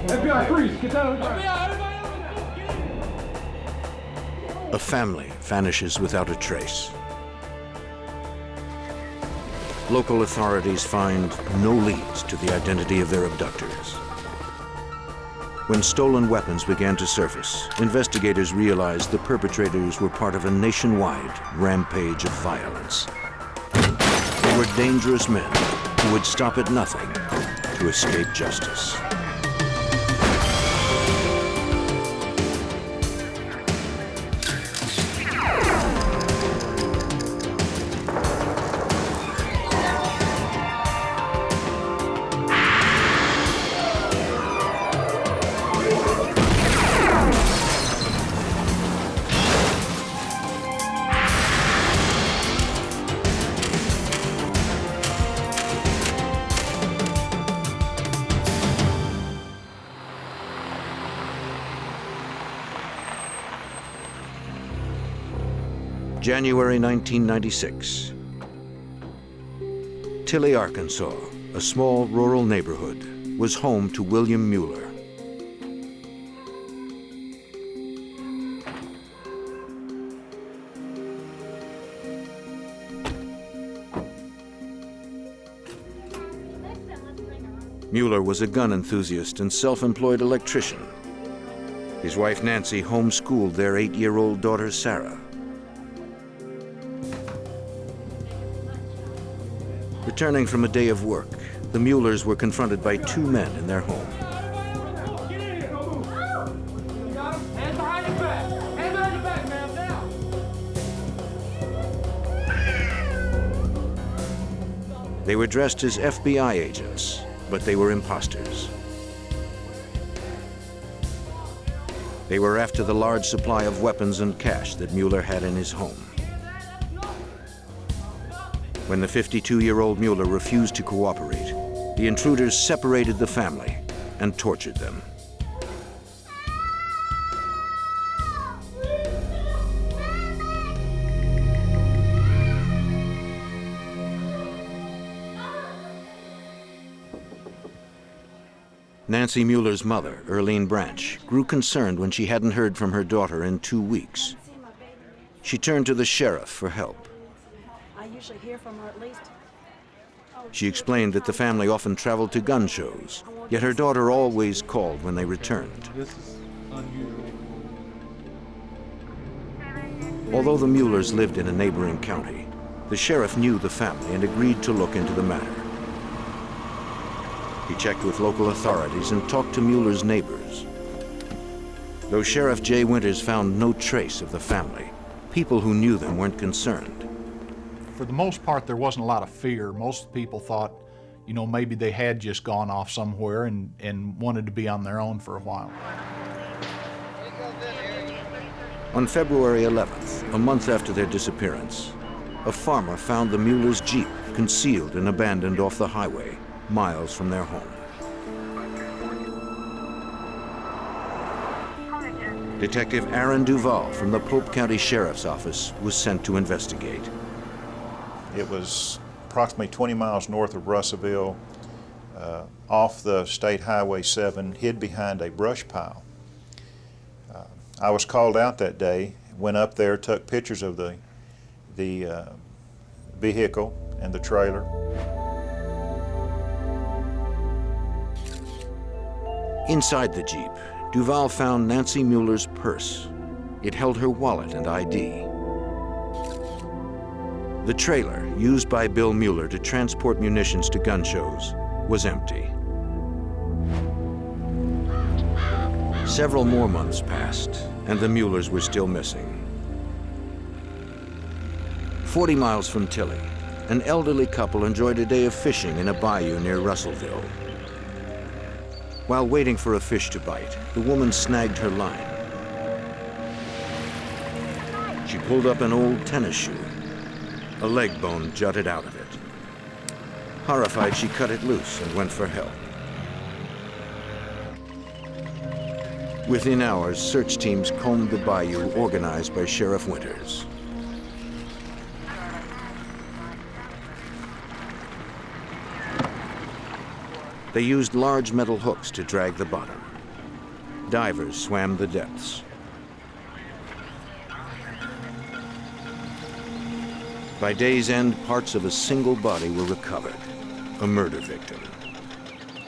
FBI, freeze! Get down! A family vanishes without a trace. Local authorities find no leads to the identity of their abductors. When stolen weapons began to surface, investigators realized the perpetrators were part of a nationwide rampage of violence. They were dangerous men who would stop at nothing to escape justice. January 1996. Tilly, Arkansas, a small rural neighborhood, was home to William Mueller. Mueller was a gun enthusiast and self-employed electrician. His wife Nancy homeschooled their 8-year-old daughter Sarah. Returning from a day of work, the Muellers were confronted by 2 men in their home. They were dressed as FBI agents, but they were imposters. They were after the large supply of weapons and cash that Mueller had in his home. When the 52-year-old Mueller refused to cooperate, the intruders separated the family and tortured them. Nancy Mueller's mother, Earlene Branch, grew concerned when she hadn't heard from her daughter in 2 weeks. She turned to the sheriff for help. I usually hear from her at least. She explained that the family often traveled to gun shows, yet her daughter always called when they returned. This is unusual. Although the Muellers lived in a neighboring county, the sheriff knew the family and agreed to look into the matter. He checked with local authorities and talked to Mueller's neighbors. Though Sheriff Jay Winters found no trace of the family, people who knew them weren't concerned. For the most part, there wasn't a lot of fear. Most people thought, you know, maybe they had just gone off somewhere and wanted to be on their own for a while. On February 11th, a month after their disappearance, a farmer found the Mueller's Jeep concealed and abandoned off the highway, miles from their home. Detective Aaron Duval from the Pope County Sheriff's Office was sent to investigate. It was approximately 20 miles north of Russellville, off the State Highway 7, hid behind a brush pile. I was called out that day, went up there, took pictures of the vehicle and the trailer. Inside the Jeep, Duval found Nancy Mueller's purse. It held her wallet and ID. The trailer, used by Bill Mueller to transport munitions to gun shows, was empty. Several more months passed, and the Muellers were still missing. 40 miles from Tilly, an elderly couple enjoyed a day of fishing in a bayou near Russellville. While waiting for a fish to bite, the woman snagged her line. She pulled up an old tennis shoe. A leg bone jutted out of it. Horrified, she cut it loose and went for help. Within hours, search teams combed the bayou organized by Sheriff Winters. They used large metal hooks to drag the bottom. divers swam the depths. By day's end, parts of a single body were recovered, a murder victim.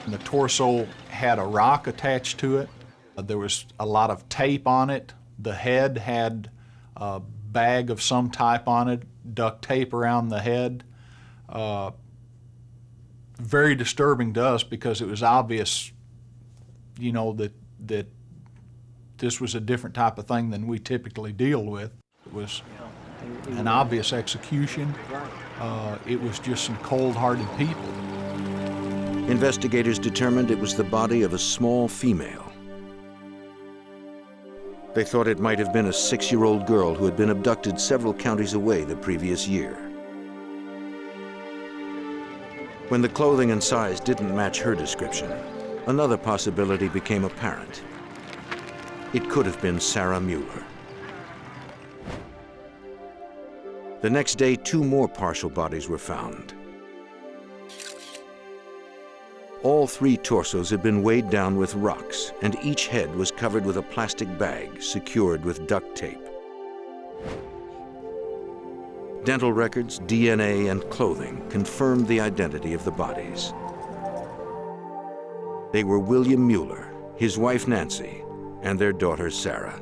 The torso had a rock attached to it. There was a lot of tape on it. The head had a bag of some type on it, duct tape around the head. Very disturbing to us because it was obvious, you know, that this was a different type of thing than we typically deal with. It was an obvious execution. It was just some cold-hearted people. Investigators determined it was the body of a small female. They thought it might have been a 6-year-old girl who had been abducted several counties away the previous year. When the clothing and size didn't match her description, another possibility became apparent. It could have been Sarah Mueller. The next day, 2 more partial bodies were found. All 3 torsos had been weighed down with rocks, and each head was covered with a plastic bag secured with duct tape. Dental records, DNA, and clothing confirmed the identity of the bodies. They were William Mueller, his wife Nancy, and their daughter Sarah.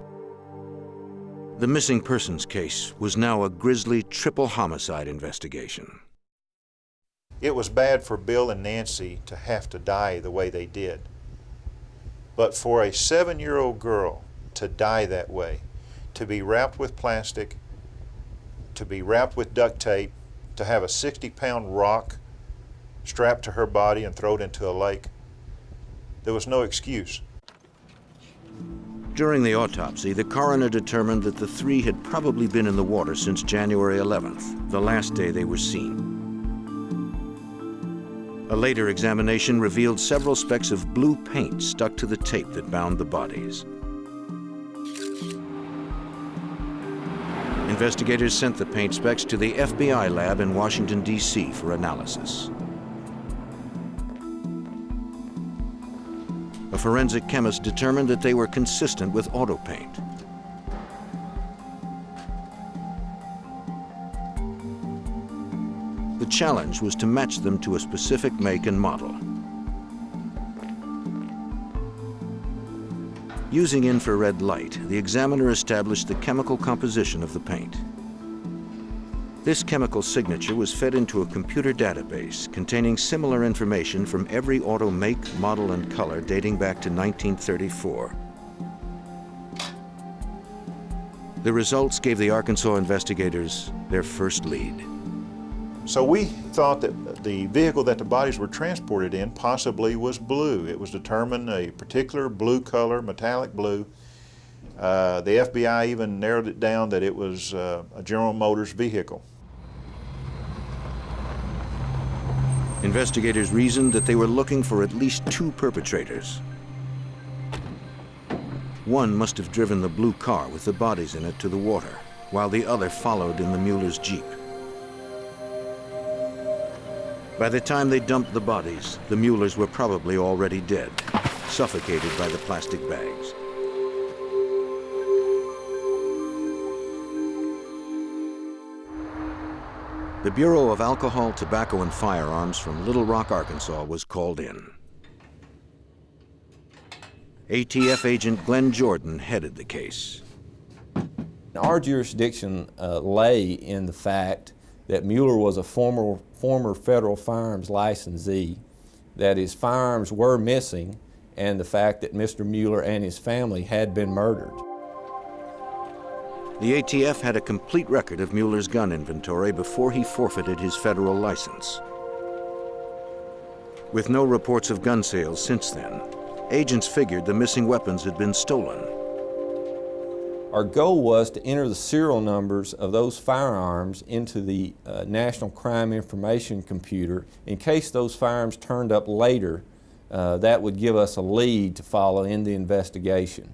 The missing persons case was now a grisly triple homicide investigation. It was bad for Bill and Nancy to have to die the way they did. But for a 7-year-old girl to die that way, to be wrapped with plastic, to be wrapped with duct tape, to have a 60-pound rock strapped to her body and thrown into a lake, there was no excuse. During the autopsy, the coroner determined that the 3 had probably been in the water since January 11th, the last day they were seen. A later examination revealed several specks of blue paint stuck to the tape that bound the bodies. Investigators sent the paint specks to the FBI lab in Washington, D.C. for analysis. A forensic chemist determined that they were consistent with auto paint. The challenge was to match them to a specific make and model. Using infrared light, the examiner established the chemical composition of the paint. This chemical signature was fed into a computer database containing similar information from every auto make, model, and color dating back to 1934. The results gave the Arkansas investigators their first lead. So we thought that the vehicle that the bodies were transported in possibly was blue. It was determined a particular blue color, metallic blue. The FBI even narrowed it down that it was a General Motors vehicle. Investigators reasoned that they were looking for at least 2 perpetrators. One must have driven the blue car with the bodies in it to the water, while the other followed in the Mueller's Jeep. By the time they dumped the bodies, the Muellers were probably already dead, suffocated by the plastic bags. The Bureau of Alcohol, Tobacco, and Firearms from Little Rock, Arkansas was called in. ATF agent Glenn Jordan headed the case. Our jurisdiction lay in the fact that Mueller was a former federal firearms licensee, that his firearms were missing, and the fact that Mr. Mueller and his family had been murdered. The ATF had a complete record of Mueller's gun inventory before he forfeited his federal license. With no reports of gun sales since then, agents figured the missing weapons had been stolen. Our goal was to enter the serial numbers of those firearms into the National Crime Information Computer. In case those firearms turned up later, that would give us a lead to follow in the investigation.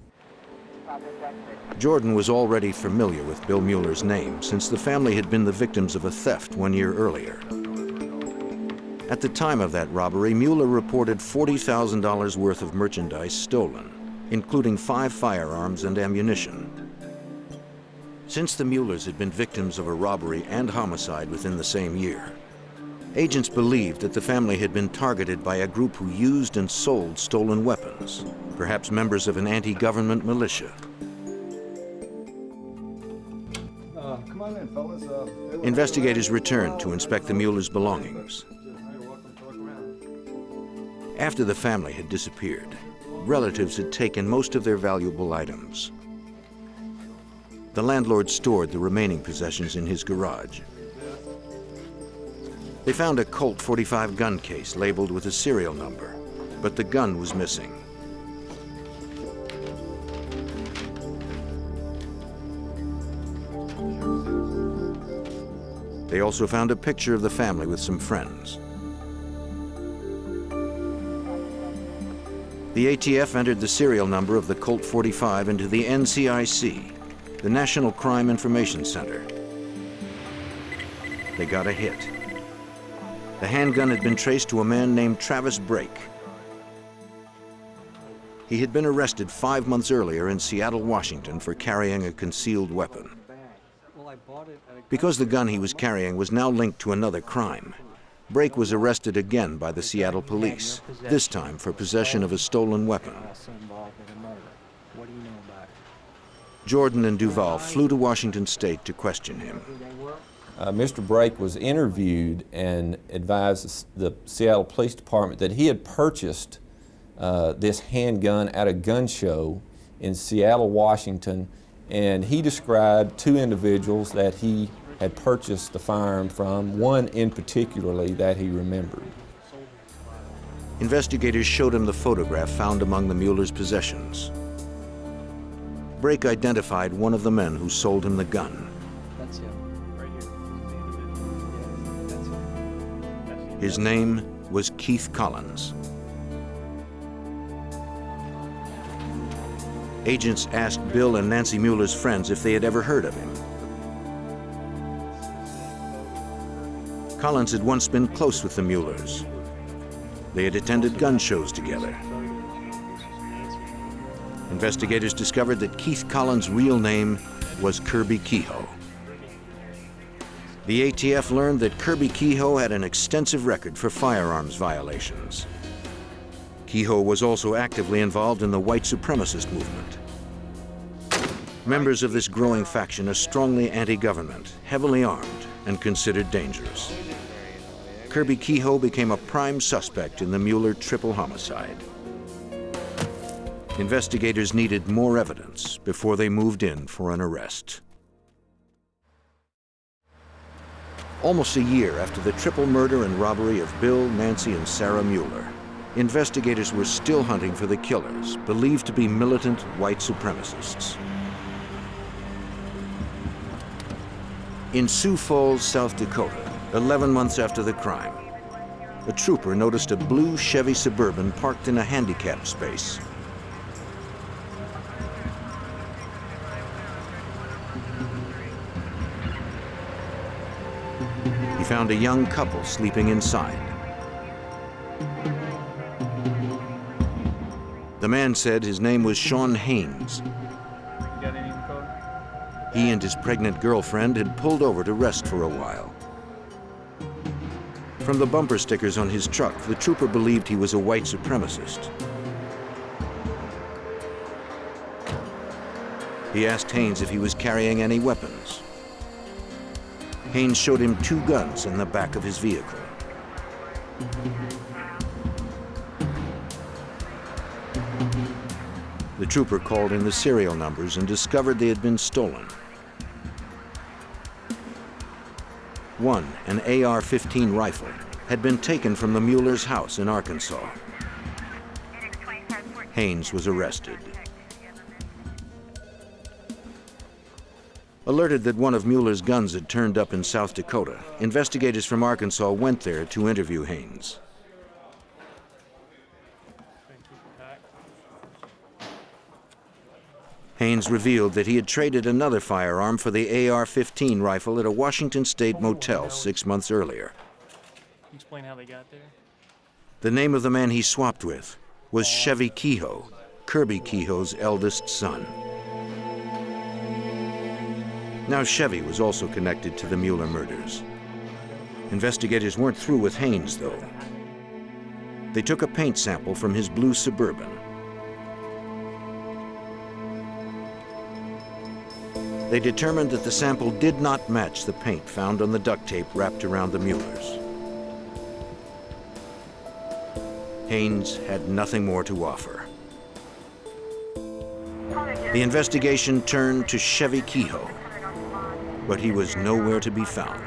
Jordan was already familiar with Bill Mueller's name since the family had been the victims of a theft 1 year earlier. At the time of that robbery, Mueller reported $40,000 worth of merchandise stolen, including 5 firearms and ammunition. Since the Muellers had been victims of a robbery and homicide within the same year, agents believed that the family had been targeted by a group who used and sold stolen weapons, perhaps members of an anti-government militia. Come on in, fellas. Investigators returned to inspect the Muellers' belongings. After the family had disappeared, relatives had taken most of their valuable items. The landlord stored the remaining possessions in his garage. They found a Colt .45 gun case labeled with a serial number, but the gun was missing. They also found a picture of the family with some friends. The ATF entered the serial number of the Colt .45 into the NCIC, the National Crime Information Center. They got a hit. The handgun had been traced to a man named Travis Brake. He had been arrested 5 months earlier in Seattle, Washington for carrying a concealed weapon. Because the gun he was carrying was now linked to another crime, Brake was arrested again by the Seattle police, this time for possession of a stolen weapon. Jordan and Duval flew to Washington State to question him. Mr. Brake was interviewed and advised the Seattle Police Department that he had purchased this handgun at a gun show in Seattle, Washington, and he described 2 individuals that he had purchased the firearm from, one in particularly that he remembered. Investigators showed him the photograph found among the Muellers' possessions. Brake identified one of the men who sold him the gun. That's him, right here. His name was Keith Collins. Agents asked Bill and Nancy Mueller's friends if they had ever heard of him. Collins had once been close with the Muellers. They had attended gun shows together. Investigators discovered that Keith Collins' real name was Kirby Kehoe. The ATF learned that Kirby Kehoe had an extensive record for firearms violations. Kehoe was also actively involved in the white supremacist movement. Members of this growing faction are strongly anti-government, heavily armed, and considered dangerous. Kirby Kehoe became a prime suspect in the Mueller triple homicide. Investigators needed more evidence before they moved in for an arrest. Almost a year after the triple murder and robbery of Bill, Nancy, and Sarah Mueller, investigators were still hunting for the killers, believed to be militant white supremacists. In Sioux Falls, South Dakota, 11 months after the crime, a trooper noticed a blue Chevy Suburban parked in a handicapped space. He found a young couple sleeping inside. The man said his name was Sean Haynes. He and his pregnant girlfriend had pulled over to rest for a while. From the bumper stickers on his truck, the trooper believed he was a white supremacist. He asked Haynes if he was carrying any weapons. Haynes showed him 2 guns in the back of his vehicle. The trooper called in the serial numbers and discovered they had been stolen. One, an AR-15 rifle, had been taken from the Mueller's house in Arkansas. Haynes was arrested. Alerted that one of Mueller's guns had turned up in South Dakota, investigators from Arkansas went there to interview Haynes. Haynes revealed that he had traded another firearm for the AR-15 rifle at a Washington State motel 6 months earlier. Explain how they got there. The name of the man he swapped with was Chevy Kehoe, Kirby Kehoe's eldest son. Now Chevy was also connected to the Mueller murders. Investigators weren't through with Haynes, though. They took a paint sample from his blue Suburban. They determined that the sample did not match the paint found on the duct tape wrapped around the Muellers. Haynes had nothing more to offer. The investigation turned to Chevy Kehoe, but he was nowhere to be found.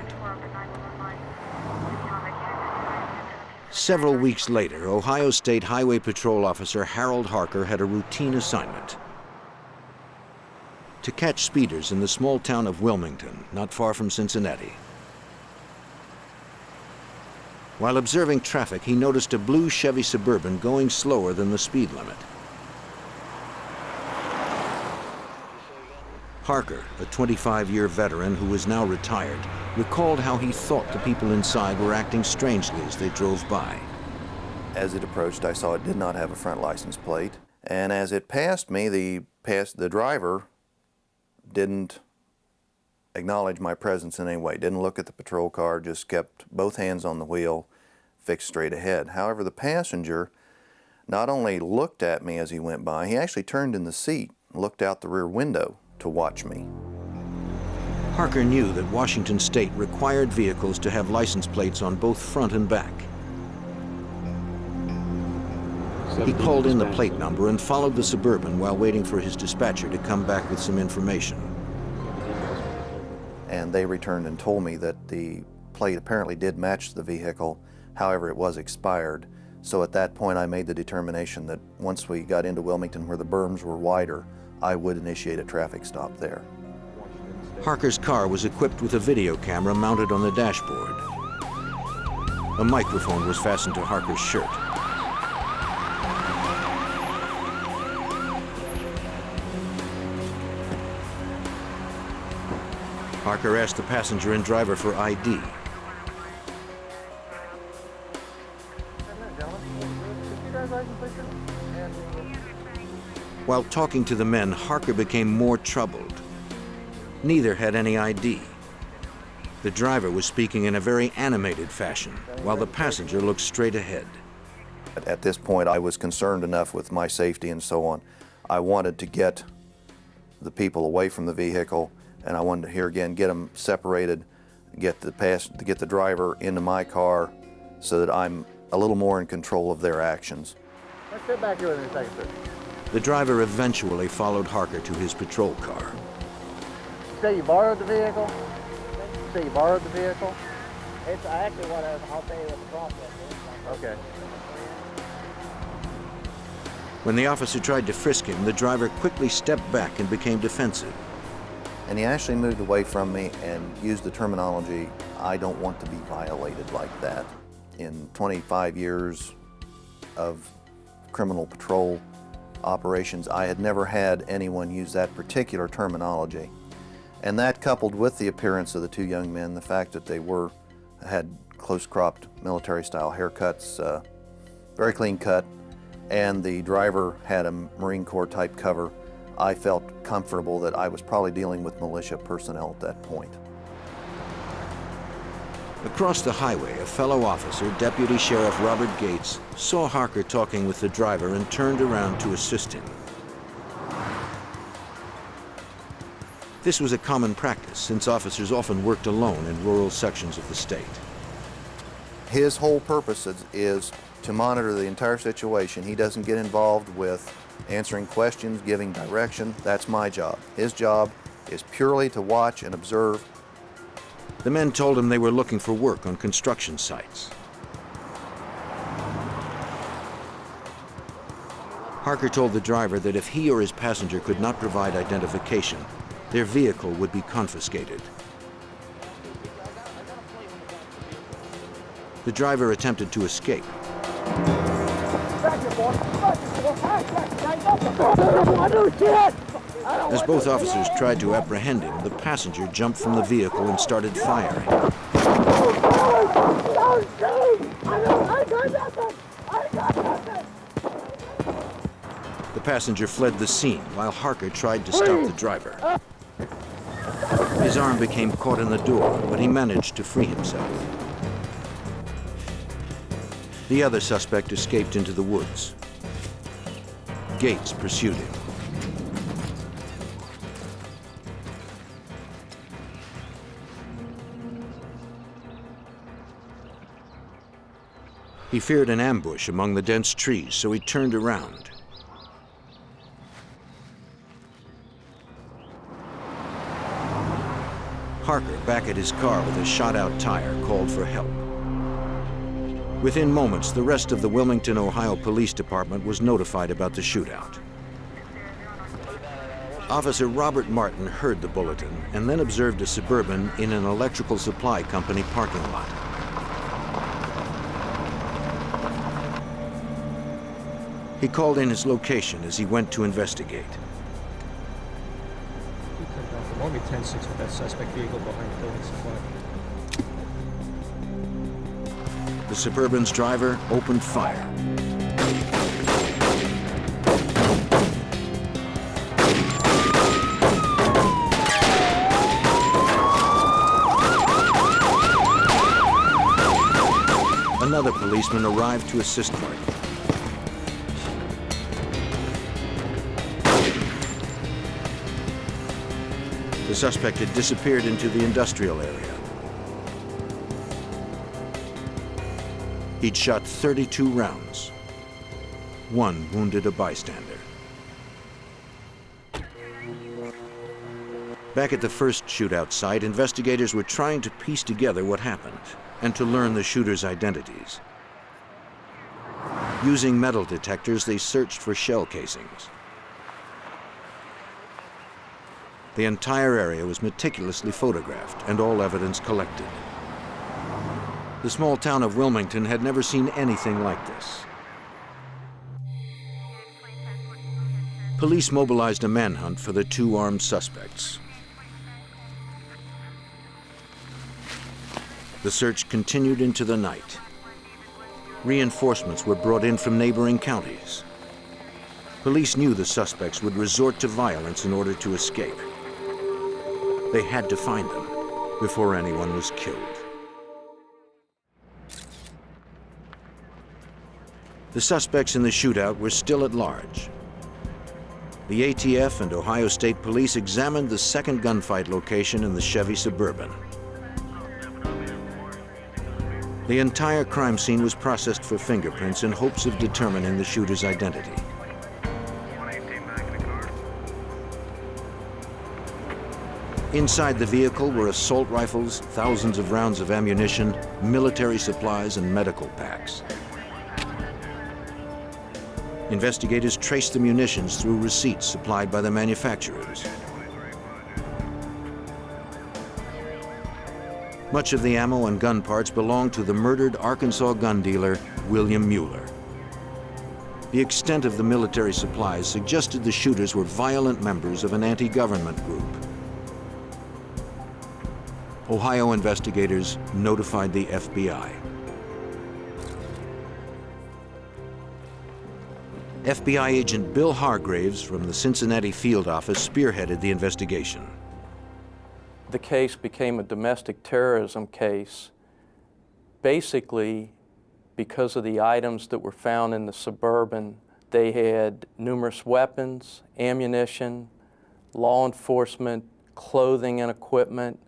Several weeks later, Ohio State Highway Patrol Officer Harold Harker had a routine assignment: to catch speeders in the small town of Wilmington, not far from Cincinnati. While observing traffic, he noticed a blue Chevy Suburban going slower than the speed limit. Harker, a 25-year veteran who was now retired, recalled how he thought the people inside were acting strangely as they drove by. As it approached, I saw it did not have a front license plate, and as it passed me, the driver didn't acknowledge my presence in any way, didn't look at the patrol car, just kept both hands on the wheel, fixed straight ahead. However, the passenger not only looked at me as he went by, he actually turned in the seat and looked out the rear window to watch me. Harker knew that Washington State required vehicles to have license plates on both front and back. He called in the plate number and followed the Suburban while waiting for his dispatcher to come back with some information. And they returned and told me that the plate apparently did match the vehicle, however it was expired. So at that point I made the determination that once we got into Wilmington where the berms were wider, I would initiate a traffic stop there. Harker's car was equipped with a video camera mounted on the dashboard. A microphone was fastened to Harker's shirt. Harker asked the passenger and driver for ID. While talking to the men, Harker became more troubled. Neither had any ID. The driver was speaking in a very animated fashion, while the passenger looked straight ahead. At this point, I was concerned enough with my safety and so on. I wanted to get the people away from the vehicle, and I wanted to, here again, get them separated, get the driver into my car so that I'm a little more in control of their actions. Let's sit back here with me a second, sir. The driver eventually followed Harker to his patrol car. You say you borrowed the vehicle? You say you borrowed the vehicle? It's actually what I'll tell you what the process is. Okay. When the officer tried to frisk him, the driver quickly stepped back and became defensive. And he actually moved away from me and used the terminology, "I don't want to be violated like that." In 25 years of criminal patrol operations, I had never had anyone use that particular terminology. And that, coupled with the appearance of the two young men, the fact that they had close-cropped military-style haircuts, very clean cut, and the driver had a Marine Corps type cover, I felt comfortable that I was probably dealing with militia personnel at that point. Across the highway, a fellow officer, Deputy Sheriff Robert Gates, saw Harker talking with the driver and turned around to assist him. This was a common practice, since officers often worked alone in rural sections of the state. His whole purpose is to monitor the entire situation. He doesn't get involved with answering questions, giving direction. That's my job. His job is purely to watch and observe. The men told him they were looking for work on construction sites. Harker told the driver that if he or his passenger could not provide identification, their vehicle would be confiscated. The driver attempted to escape. As both officers tried to apprehend him, the passenger jumped from the vehicle and started firing. The passenger fled the scene while Harker tried to stop the driver. His arm became caught in the door, but he managed to free himself. The other suspect escaped into the woods. Gates pursued him. He feared an ambush among the dense trees, so he turned around. Harker, back at his car with a shot-out tire, called for help. Within moments, the rest of the Wilmington, Ohio Police Department was notified about the shootout. Officer Robert Martin heard the bulletin and then observed a Suburban in an electrical supply company parking lot. He called in his location as he went to investigate. Only 10-6 with that suspect vehicle behind the building supply. The Suburban's driver opened fire. Another policeman arrived to assist Martin. The suspect had disappeared into the industrial area. He'd shot 32 rounds. One wounded a bystander. Back at the first shootout site, investigators were trying to piece together what happened and to learn the shooters' identities. Using metal detectors, they searched for shell casings. The entire area was meticulously photographed and all evidence collected. The small town of Wilmington had never seen anything like this. Police mobilized a manhunt for the two armed suspects. The search continued into the night. Reinforcements were brought in from neighboring counties. Police knew the suspects would resort to violence in order to escape. They had to find them before anyone was killed. The suspects in the shootout were still at large. The ATF and Ohio State Police examined the second gunfight location in the Chevy Suburban. The entire crime scene was processed for fingerprints in hopes of determining the shooter's identity. Inside the vehicle were assault rifles, thousands of rounds of ammunition, military supplies, and medical packs. Investigators traced the munitions through receipts supplied by the manufacturers. Much of the ammo and gun parts belonged to the murdered Arkansas gun dealer, William Mueller. The extent of the military supplies suggested the shooters were violent members of an anti-government group. Ohio investigators notified the FBI. FBI agent Bill Hargraves from the Cincinnati field office spearheaded the investigation. The case became a domestic terrorism case, basically because of the items that were found in the Suburban. They had numerous weapons, ammunition, law enforcement, clothing and equipment,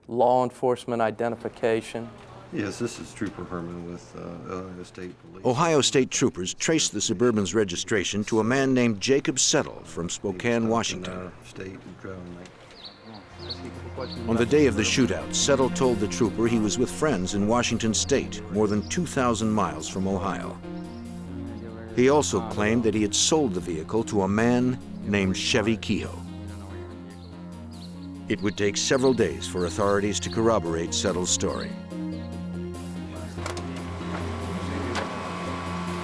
law enforcement identification. Yes, this is Trooper Herman with Ohio State Police. Ohio State troopers traced the Suburban's registration to a man named Jacob Settle from Spokane, Washington. On the day of the shootout, Settle told the trooper he was with friends in Washington State, more than 2,000 miles from Ohio. He also claimed that he had sold the vehicle to a man named Chevy Kehoe. It would take several days for authorities to corroborate Settle's story.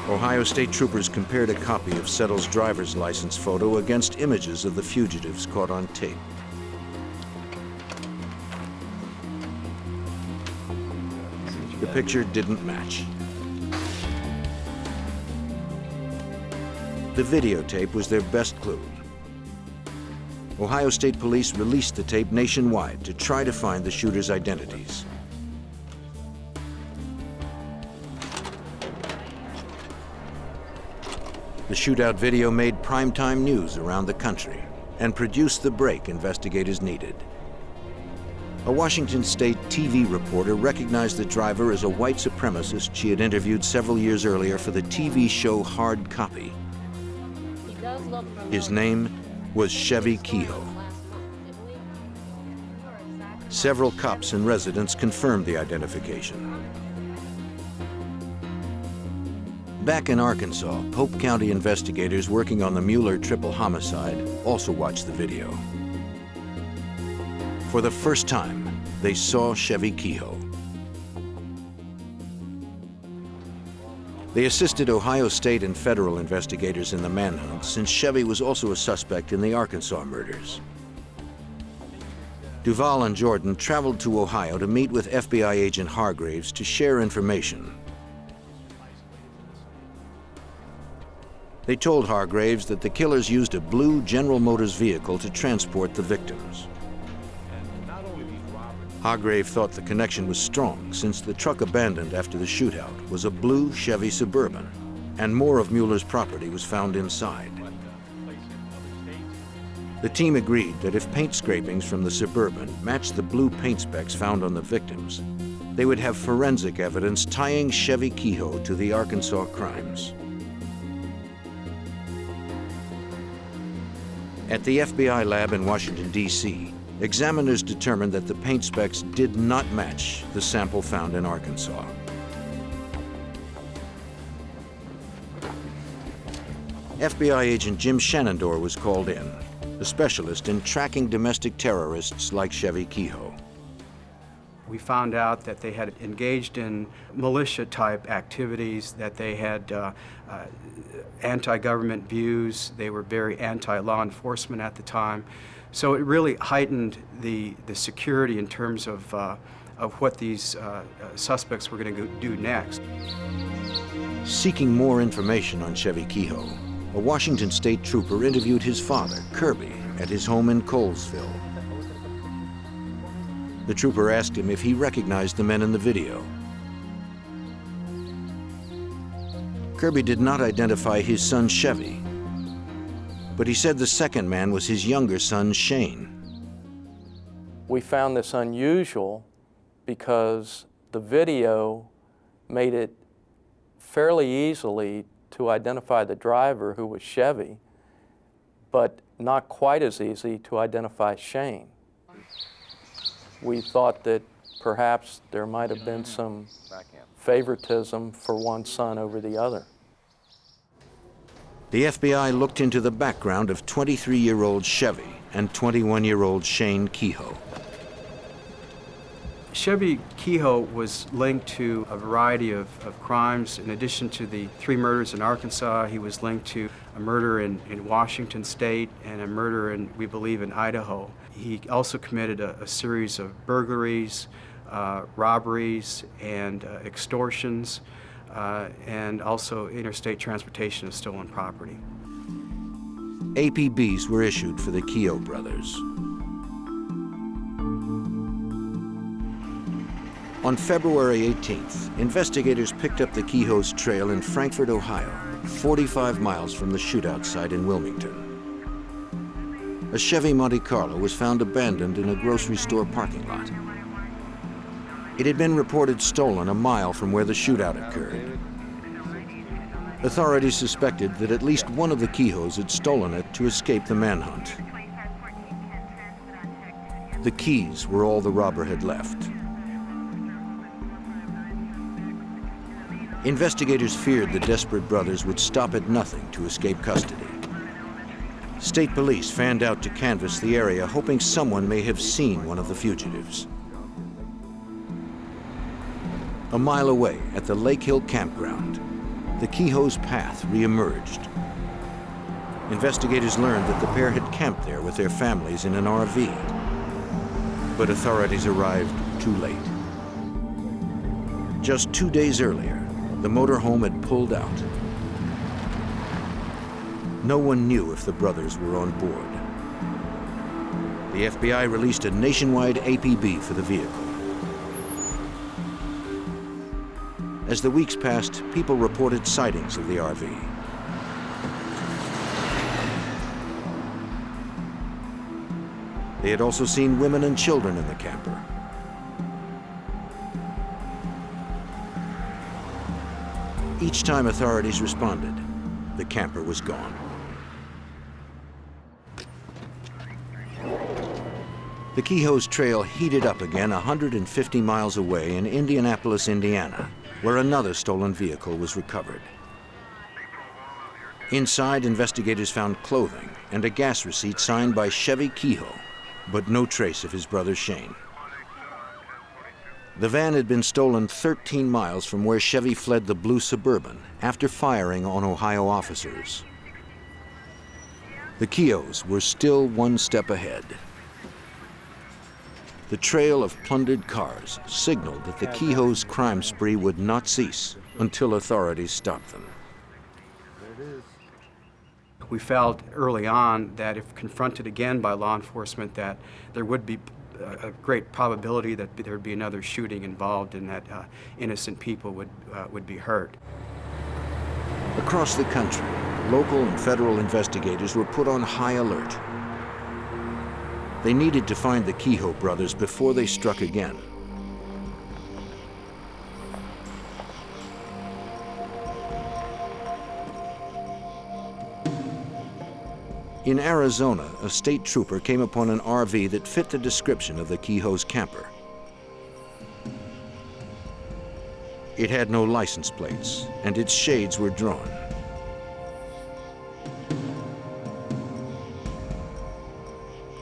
Ohio State troopers compared a copy of Settle's driver's license photo against images of the fugitives caught on tape. The picture didn't match. The videotape was their best clue. Ohio State Police released the tape nationwide to try to find the shooters' identities. The shootout video made primetime news around the country and produced the break investigators needed. A Washington State TV reporter recognized the driver as a white supremacist she had interviewed several years earlier for the TV show Hard Copy. His name was Chevy Kehoe. Several cops and residents confirmed the identification. Back in Arkansas, Pope County investigators working on the Mueller triple homicide also watched the video. For the first time, they saw Chevy Kehoe. They assisted Ohio State and federal investigators in the manhunt since Chevy was also a suspect in the Arkansas murders. Duval and Jordan traveled to Ohio to meet with FBI agent Hargraves to share information. They told Hargraves that the killers used a blue General Motors vehicle to transport the victims. Hargrave thought the connection was strong since the truck abandoned after the shootout was a blue Chevy Suburban, and more of Mueller's property was found inside. The team agreed that if paint scrapings from the Suburban matched the blue paint specks found on the victims, they would have forensic evidence tying Chevy Kehoe to the Arkansas crimes. At the FBI lab in Washington, D.C., examiners determined that the paint specks did not match the sample found in Arkansas. FBI agent Jim Shenandoah was called in, a specialist in tracking domestic terrorists like Chevy Kehoe. We found out that they had engaged in militia-type activities, that they had anti-government views. They were very anti-law enforcement at the time. So it really heightened the security in terms of what these suspects were going to do next. Seeking more information on Chevy Kehoe, a Washington State trooper interviewed his father, Kirby, at his home in Colesville. The trooper asked him if he recognized the men in the video. Kirby did not identify his son Chevy, but he said the second man was his younger son Shane. We found this unusual because the video made it fairly easily to identify the driver, who was Chevy, but not quite as easy to identify Shane. We thought that perhaps there might have been some favoritism for one son over the other. The FBI looked into the background of 23-year-old Chevy and 21-year-old Shane Kehoe. Chevy Kehoe was linked to a variety of crimes. In addition to the 3 murders in Arkansas, he was linked to a murder in Washington State and a murder in, we believe, in Idaho. He also committed a series of burglaries, robberies, and extortions, and also interstate transportation of stolen property. APBs were issued for the Kehoe brothers. On February 18th, investigators picked up the Kehoe's trail in Frankfort, Ohio, 45 miles from the shootout site in Wilmington. A Chevy Monte Carlo was found abandoned in a grocery store parking lot. It had been reported stolen a mile from where the shootout occurred. Authorities suspected that at least one of the Kehoes had stolen it to escape the manhunt. The keys were all the robber had left. Investigators feared the desperate brothers would stop at nothing to escape custody. State police fanned out to canvass the area, hoping someone may have seen one of the fugitives. A mile away at the Lake Hill campground, the Kehoe's path reemerged. Investigators learned that the pair had camped there with their families in an RV, but authorities arrived too late. Just 2 days earlier, the motorhome had pulled out. No one knew if the brothers were on board. The FBI released a nationwide APB for the vehicle. As the weeks passed, people reported sightings of the RV. They had also seen women and children in the camper. Each time authorities responded, the camper was gone. The Kehoe's trail heated up again 150 miles away in Indianapolis, Indiana, where another stolen vehicle was recovered. Inside, investigators found clothing and a gas receipt signed by Chevy Kehoe, but no trace of his brother Shane. The van had been stolen 13 miles from where Chevy fled the blue Suburban after firing on Ohio officers. The Kehoes were still one step ahead. The trail of plundered cars signaled that the Kehoe's crime spree would not cease until authorities stopped them. We felt early on that if confronted again by law enforcement, that there would be a great probability that there would be another shooting involved and that innocent people would be hurt. Across the country, local and federal investigators were put on high alert. They needed to find the Kehoe brothers before they struck again. In Arizona, a state trooper came upon an RV that fit the description of the Kehoe's camper. It had no license plates, and its shades were drawn.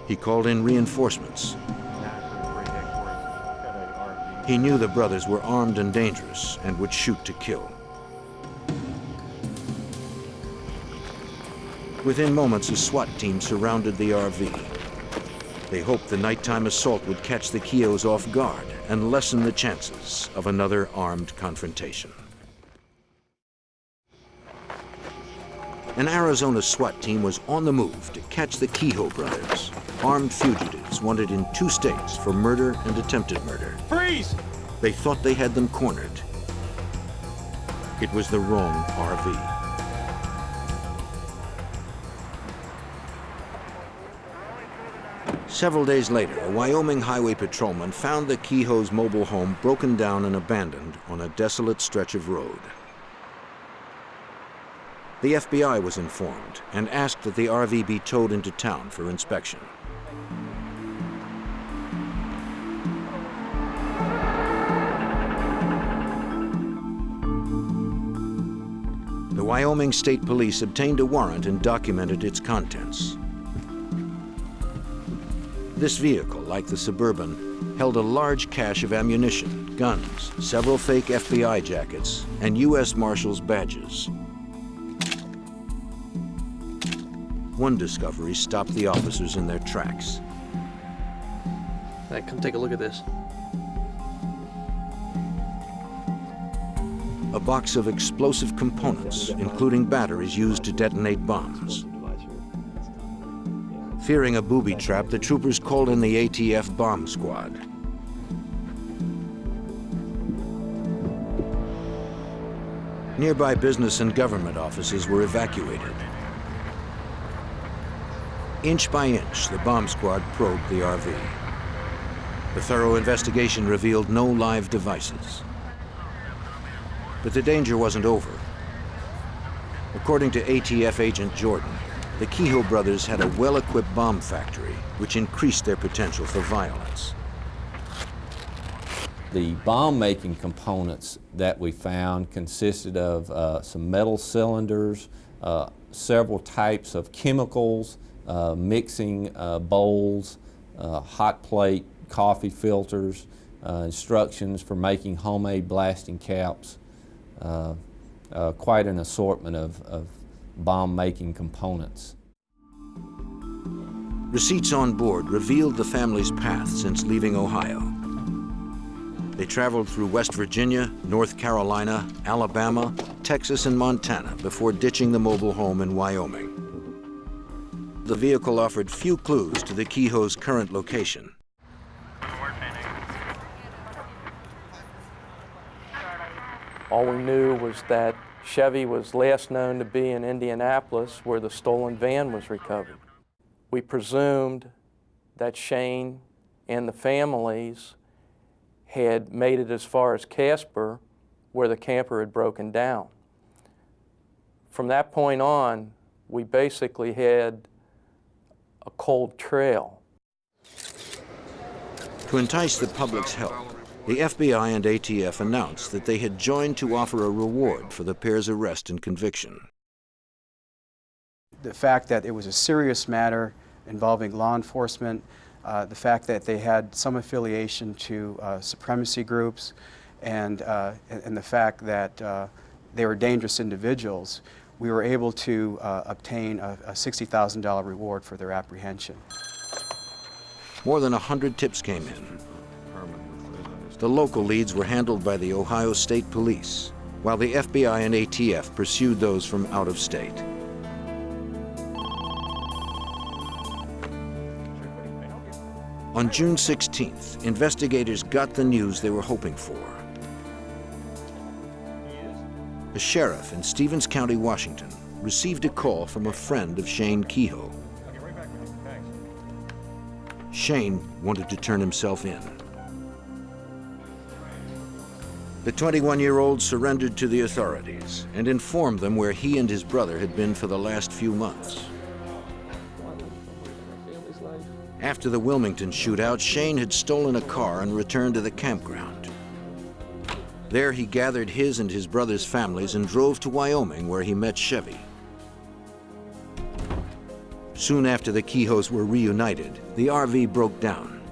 He called in reinforcements. He knew the brothers were armed and dangerous and would shoot to kill. Within moments, a SWAT team surrounded the RV. They hoped the nighttime assault would catch the Kehoes off guard and lessen the chances of another armed confrontation. An Arizona SWAT team was on the move to catch the Kehoe brothers, armed fugitives wanted in 2 states for murder and attempted murder. Freeze! They thought they had them cornered. It was the wrong RV. Several days later, a Wyoming highway patrolman found the Kehoe's mobile home broken down and abandoned on a desolate stretch of road. The FBI was informed and asked that the RV be towed into town for inspection. The Wyoming State Police obtained a warrant and documented its contents. This vehicle, like the Suburban, held a large cache of ammunition, guns, several fake FBI jackets, and U.S. Marshals badges. One discovery stopped the officers in their tracks. Hey, come take a look at this. A box of explosive components, including batteries used to detonate bombs. Fearing a booby trap, the troopers called in the ATF bomb squad. Nearby business and government offices were evacuated. Inch by inch, the bomb squad probed the RV. The thorough investigation revealed no live devices. But the danger wasn't over. According to ATF agent Jordan, the Kehoe brothers had a well-equipped bomb factory, which increased their potential for violence. The bomb-making components that we found consisted of some metal cylinders, several types of chemicals, mixing bowls, hot plate coffee filters, instructions for making homemade blasting caps, quite an assortment of bomb-making components. Receipts on board revealed the family's path since leaving Ohio. They traveled through West Virginia, North Carolina, Alabama, Texas, and Montana before ditching the mobile home in Wyoming. The vehicle offered few clues to the Kehoe's current location. All we knew was that Chevy was last known to be in Indianapolis, where the stolen van was recovered. We presumed that Shane and the families had made it as far as Casper, where the camper had broken down. From that point on, we basically had a cold trail. To entice the public's help, the FBI and ATF announced that they had joined to offer a reward for the pair's arrest and conviction. The fact that it was a serious matter involving law enforcement, the fact that they had some affiliation to supremacy groups, and the fact that they were dangerous individuals, we were able to obtain a $60,000 reward for their apprehension. More than 100 tips came in. The local leads were handled by the Ohio State Police, while the FBI and ATF pursued those from out of state. On June 16th, investigators got the news they were hoping for. A sheriff in Stevens County, Washington, received a call from a friend of Shane Kehoe. Shane wanted to turn himself in. The 21-year-old surrendered to the authorities and informed them where he and his brother had been for the last few months. After the Wilmington shootout, Shane had stolen a car and returned to the campground. There he gathered his and his brother's families and drove to Wyoming, where he met Chevy. Soon after the Kehoes were reunited, the RV broke down.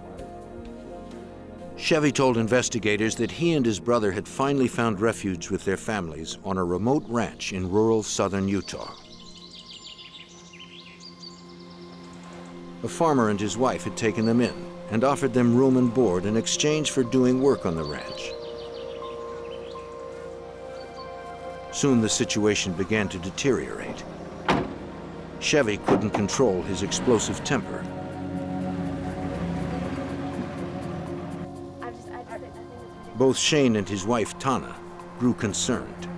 Chevy told investigators that he and his brother had finally found refuge with their families on a remote ranch in rural southern Utah. A farmer and his wife had taken them in and offered them room and board in exchange for doing work on the ranch. Soon the situation began to deteriorate. Chevy couldn't control his explosive temper. Both Shane and his wife, Tana, grew concerned.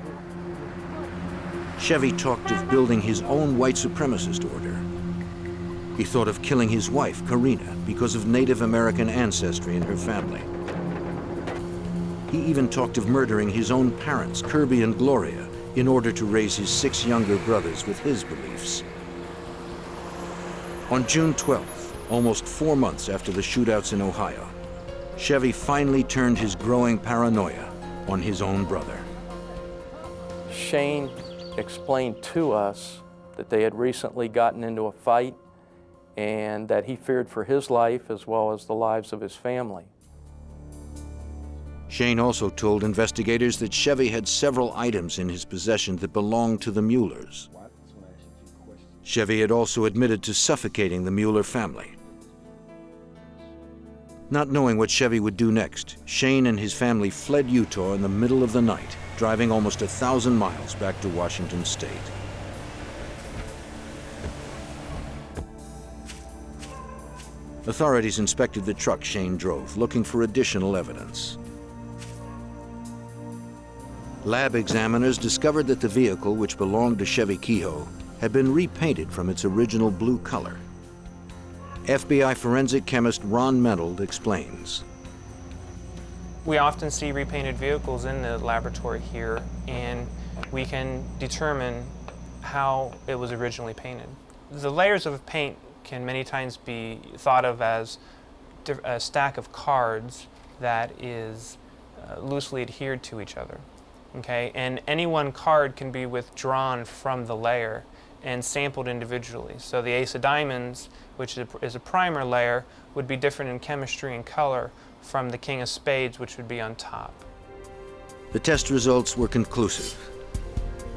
Chevy talked of building his own white supremacist order. He thought of killing his wife, Karina, because of Native American ancestry in her family. He even talked of murdering his own parents, Kirby and Gloria, in order to raise his 6 younger brothers with his beliefs. On June 12th, almost 4 months after the shootouts in Ohio, Chevy finally turned his growing paranoia on his own brother. Shane explained to us that they had recently gotten into a fight and that he feared for his life as well as the lives of his family. Shane also told investigators that Chevy had several items in his possession that belonged to the Muellers. Chevy had also admitted to suffocating the Mueller family. Not knowing what Chevy would do next, Shane and his family fled Utah in the middle of the night, driving almost 1,000 miles back to Washington State. Authorities inspected the truck Shane drove, looking for additional evidence. Lab examiners discovered that the vehicle, which belonged to Chevy Kehoe, had been repainted from its original blue color. FBI forensic chemist Ron Mentold explains. We often see repainted vehicles in the laboratory here, and we can determine how it was originally painted. The layers of paint can many times be thought of as a stack of cards that is loosely adhered to each other. Okay? And any one card can be withdrawn from the layer and sampled individually. So the ace of diamonds, which is a primer layer, would be different in chemistry and color from the king of spades, which would be on top. The test results were conclusive.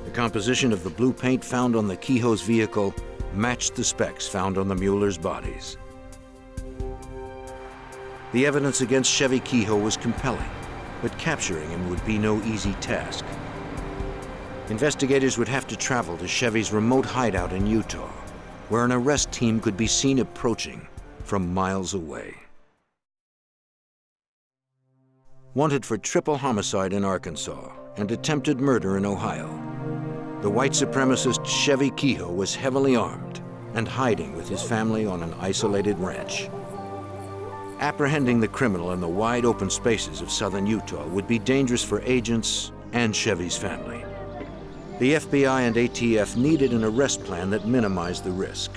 The composition of the blue paint found on the Kehoe's vehicle matched the specs found on the Muellers' bodies. The evidence against Chevy Kehoe was compelling, but capturing him would be no easy task. Investigators would have to travel to Chevy's remote hideout in Utah, where an arrest team could be seen approaching from miles away. Wanted for triple homicide in Arkansas and attempted murder in Ohio, the white supremacist Chevy Kehoe was heavily armed and hiding with his family on an isolated ranch. Apprehending the criminal in the wide open spaces of southern Utah would be dangerous for agents and Chevy's family. The FBI and ATF needed an arrest plan that minimized the risk.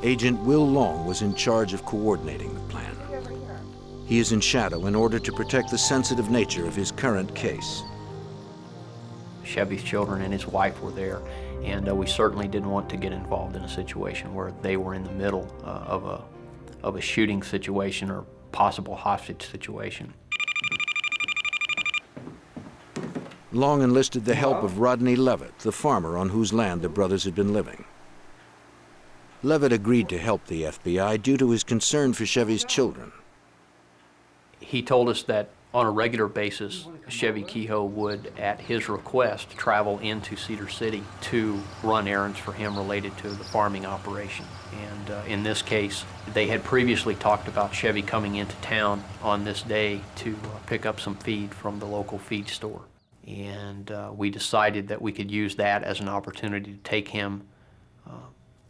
Agent Will Long was in charge of coordinating the plan. He is in shadow in order to protect the sensitive nature of his current case. Chevy's children and his wife were there, and we certainly didn't want to get involved in a situation where they were in the middle of a shooting situation or possible hostage situation. Long enlisted the help of Rodney Levitt, the farmer on whose land the brothers had been living. Levitt agreed to help the FBI due to his concern for Chevy's children. He told us that on a regular basis, Chevy Kehoe would, at his request, travel into Cedar City to run errands for him related to the farming operation. And in this case, they had previously talked about Chevy coming into town on this day to pick up some feed from the local feed store. And we decided that we could use that as an opportunity to take him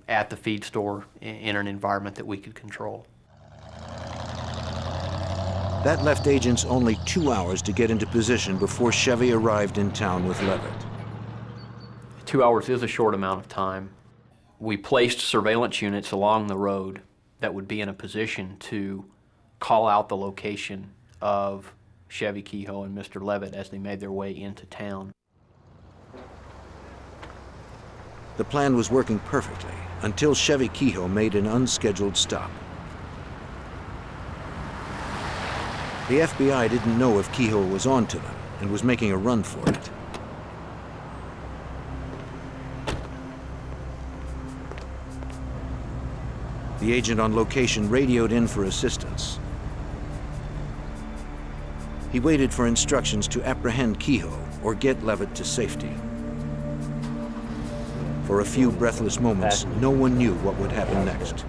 at the feed store in an environment that we could control. That left agents only 2 hours to get into position before Chevy arrived in town with Levitt. 2 hours is a short amount of time. We placed surveillance units along the road that would be in a position to call out the location of Chevy Kehoe and Mr. Levitt as they made their way into town. The plan was working perfectly until Chevy Kehoe made an unscheduled stop. The FBI didn't know if Kehoe was onto them and was making a run for it. The agent on location radioed in for assistance. He waited for instructions to apprehend Kehoe or get Levitt to safety. For a few breathless moments, no one knew what would happen next.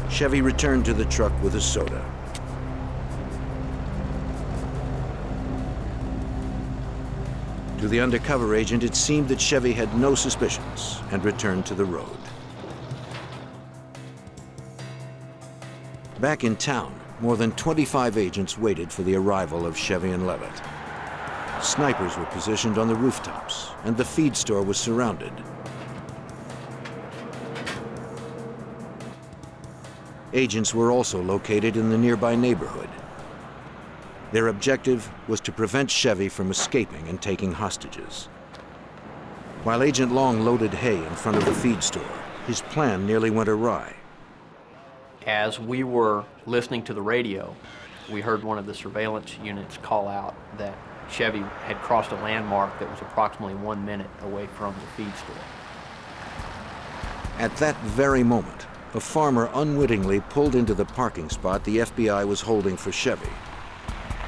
Chevy returned to the truck with a soda. To the undercover agent, it seemed that Chevy had no suspicions and returned to the road. Back in town, more than 25 agents waited for the arrival of Chevy and Levitt. Snipers were positioned on the rooftops, and the feed store was surrounded. Agents were also located in the nearby neighborhood. Their objective was to prevent Chevy from escaping and taking hostages. While Agent Long loaded hay in front of the feed store, his plan nearly went awry. As we were listening to the radio, we heard one of the surveillance units call out that Chevy had crossed a landmark that was approximately 1 minute away from the feed store. At that very moment, a farmer unwittingly pulled into the parking spot the FBI was holding for Chevy.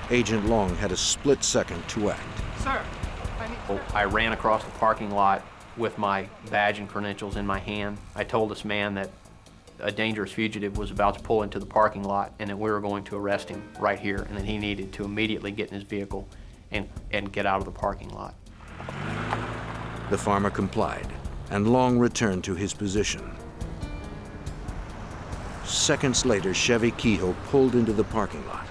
Agent Long had a split second to act. Sir, I ran across the parking lot with my badge and credentials in my hand. I told this man that a dangerous fugitive was about to pull into the parking lot and that we were going to arrest him right here, and that he needed to immediately get in his vehicle and get out of the parking lot. The farmer complied, and Long returned to his position. Seconds later, Chevy Kehoe pulled into the parking lot.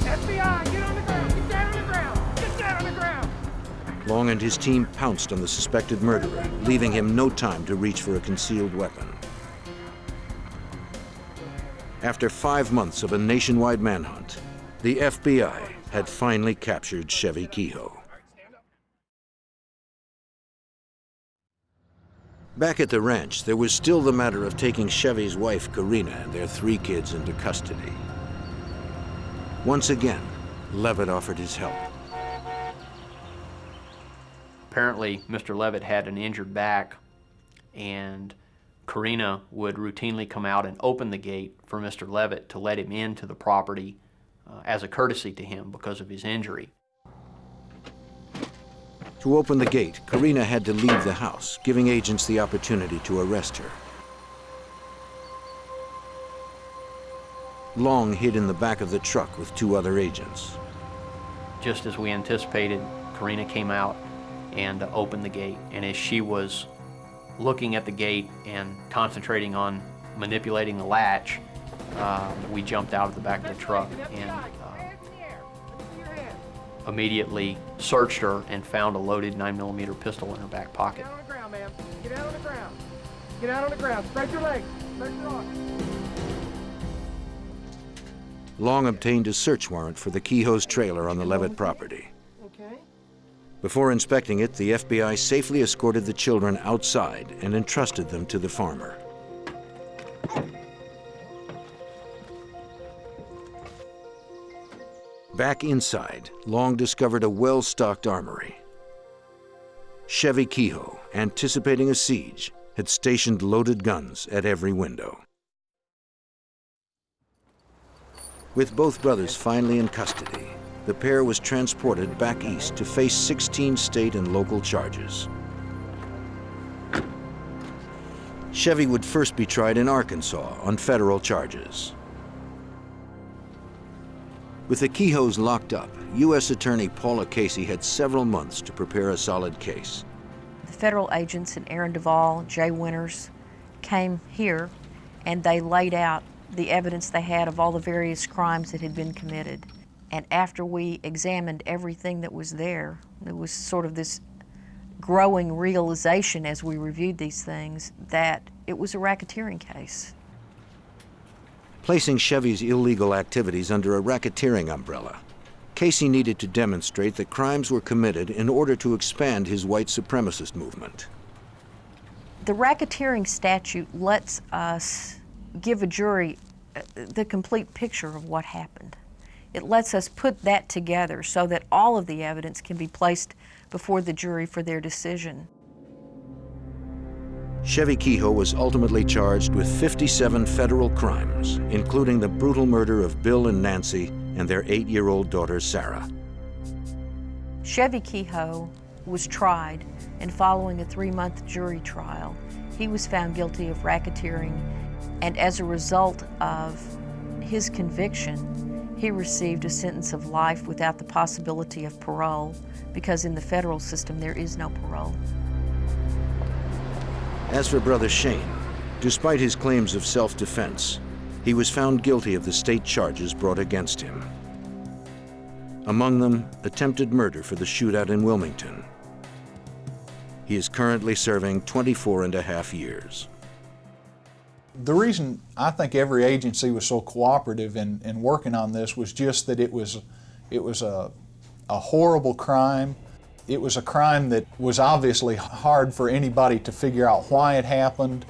FBI, get on the ground! Get down on the ground! Get down on the ground! Long and his team pounced on the suspected murderer, leaving him no time to reach for a concealed weapon. After 5 months of a nationwide manhunt, the FBI had finally captured Chevy Kehoe. Back at the ranch, there was still the matter of taking Chevy's wife, Karina, and their 3 kids into custody. Once again, Levitt offered his help. Apparently, Mr. Levitt had an injured back, and Karina would routinely come out and open the gate for Mr. Levitt to let him into the property as a courtesy to him because of his injury. To open the gate, Karina had to leave the house, giving agents the opportunity to arrest her. Long hid in the back of the truck with 2 other agents. Just as we anticipated, Karina came out and opened the gate, and as she was looking at the gate and concentrating on manipulating the latch, we jumped out of the back of the truck and immediately searched her and found a loaded 9mm pistol in her back pocket. Get out on the ground, ma'am. Get out on the ground. Get out on the ground. Spread your legs. Spread your arms. Long obtained a search warrant for the Kehoe's trailer on the Levitt property. Okay. Before inspecting it, the FBI safely escorted the children outside and entrusted them to the farmer. Back inside, Long discovered a well-stocked armory. Chevy Kehoe, anticipating a siege, had stationed loaded guns at every window. With both brothers finally in custody, the pair was transported back east to face 16 state and local charges. Chevy would first be tried in Arkansas on federal charges. With the Kehoes locked up, U.S. Attorney Paula Casey had several months to prepare a solid case. The federal agents and Aaron Duvall, Jay Winters, came here and they laid out the evidence they had of all the various crimes that had been committed. And after we examined everything that was there was sort of this growing realization as we reviewed these things that it was a racketeering case. Placing Chevy's illegal activities under a racketeering umbrella, Casey needed to demonstrate that crimes were committed in order to expand his white supremacist movement. The racketeering statute lets us give a jury the complete picture of what happened. It lets us put that together so that all of the evidence can be placed before the jury for their decision. Chevy Kehoe was ultimately charged with 57 federal crimes, including the brutal murder of Bill and Nancy and their 8-year-old daughter, Sarah. Chevy Kehoe was tried, and following a 3-month jury trial, he was found guilty of racketeering, and as a result of his conviction, he received a sentence of life without the possibility of parole, because in the federal system there is no parole. As for brother Shane, despite his claims of self-defense, he was found guilty of the state charges brought against him. Among them, attempted murder for the shootout in Wilmington. He is currently serving 24.5 years. The reason I think every agency was so cooperative in working on this was just that it was a horrible crime. It was a crime that was obviously hard for anybody to figure out why it happened,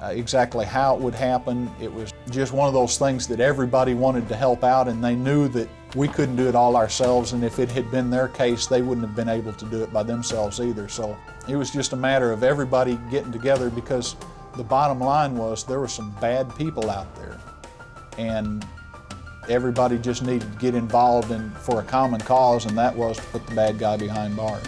exactly how it would happen. It was just one of those things that everybody wanted to help out, and they knew that we couldn't do it all ourselves, and if it had been their case, they wouldn't have been able to do it by themselves either. So it was just a matter of everybody getting together, because the bottom line was there were some bad people out there, and everybody just needed to get involved for a common cause, and that was to put the bad guy behind bars.